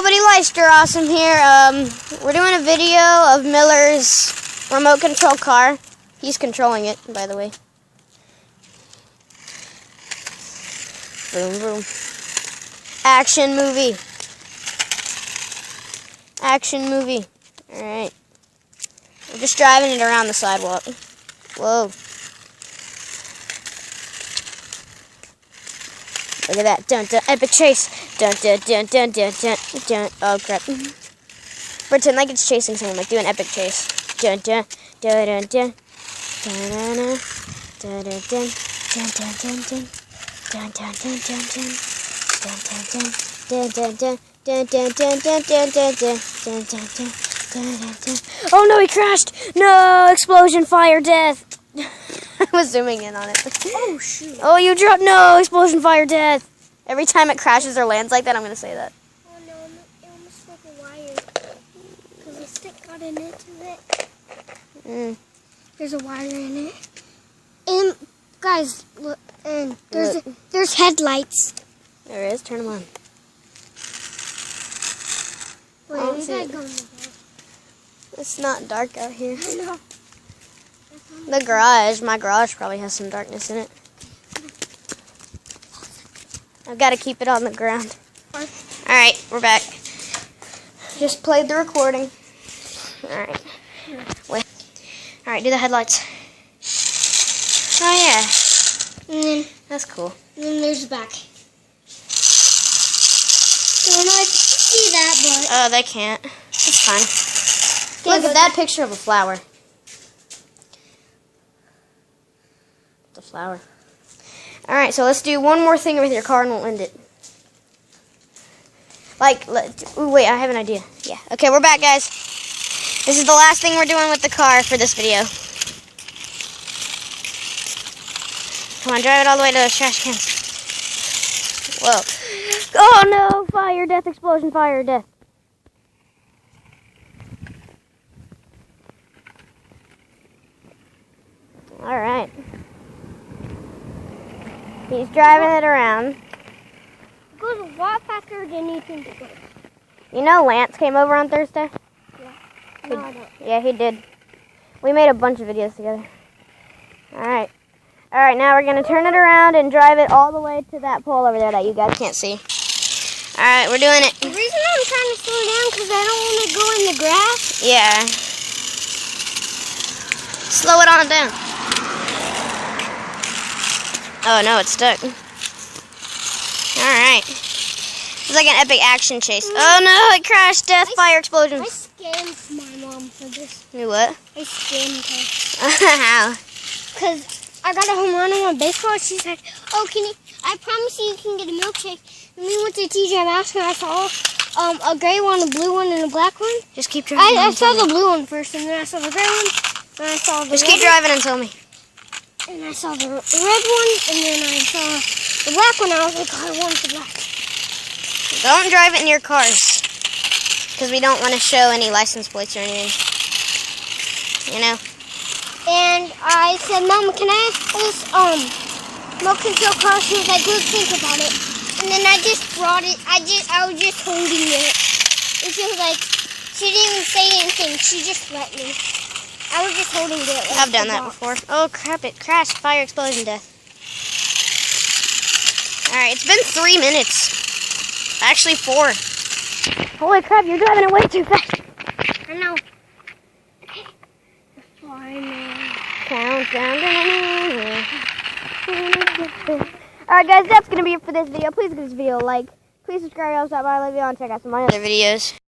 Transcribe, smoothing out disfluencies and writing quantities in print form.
Nobody Leister Awesome here. We're doing a video of Miller's remote control car. He's controlling it, by the way. Boom, boom. Action movie. Action movie. Alright. We're just driving it around the sidewalk. Whoa. Look at that. Dun dun. Epic chase. Dun dun dun dun dun dun dun. Oh crap. Pretend like it's chasing someone. Like do an epic chase. Dun dun dun dun dun. Dun dun dun dun dun dun dun dun. Dun dun dun dun dun. Dun dun dun dun dun dun dun dun dun dun dun dun dun dun dun dun. Oh no, he crashed! No! Explosion, fire, death! I was zooming in on it. Oh shoot. Oh, you dropped. No! Explosion, fire, death! Every time it crashes or lands like that, I'm gonna say that. Oh no, it almost like a wire. Because the stick got into it. There's a wire in it. And guys, look, and there's headlights. There is. Turn them on. Wait, Oh, you see guys it. go in the dark. It's not dark out here. I know. The garage. My garage probably has some darkness in it. I've got to keep it on the ground. Alright, we're back. Just played the recording. Alright. Wait. Alright, do the headlights. Oh yeah. And then, That's cool. there's the back. Don't know if you see that, but Oh, they can't. It's fine. Look at that picture of a flower. The flower. Alright, so let's do one more thing with your car and we'll end it. Ooh, wait, I have an idea. Yeah. Okay, we're back, guys. This is the last thing we're doing with the car for this video. Come on, drive it all the way to those trash cans. Whoa. Oh no! Fire, death, explosion, fire, death. Alright. He's driving it around. it goes a lot faster than you think it goes. You know Lance came over on Thursday? No, I don't. Yeah, he did. We made a bunch of videos together. Alright. Alright, now we're going to turn it around and drive it all the way to that pole over there that you guys can't see. Alright, we're doing it. The reason I'm trying to slow down because I don't want to go in the grass. Yeah. Slow it on down. Oh no, it's stuck. Alright. It's like an epic action chase. Oh no, it crashed. Death, fire, I explosions. scammed my mom for this. You what? I scammed her. How? Because I got a home run on baseball. She's like, oh, I promise you can get a milkshake. And we went to TJ Maxx and I saw a gray one, a blue one, and a black one. Just keep driving. I saw the blue one first, and then I saw the gray one, and I saw the Just red keep driving and tell me. one, and I saw the red one, and then I saw the black one. I was like, oh, I want the black. Don't drive it in your cars. Because we don't want to show any license plates or anything. You know? And I said, Mama, can I have this milk control car? She was like, good, think about it. And then I just brought it. I was just holding it. And she was like, she didn't even say anything. She just let me. I was just holding it. Like I've done that before. Oh crap, it crashed. Fire, explosion, death. Alright, it's been 3 minutes. Actually 4. Holy crap, you're driving it way too fast. I know. Fine. Countdown. Alright guys, that's going to be it for this video. Please give this video a like. Please subscribe, I'll stop by, I love you, and check out some of my other videos.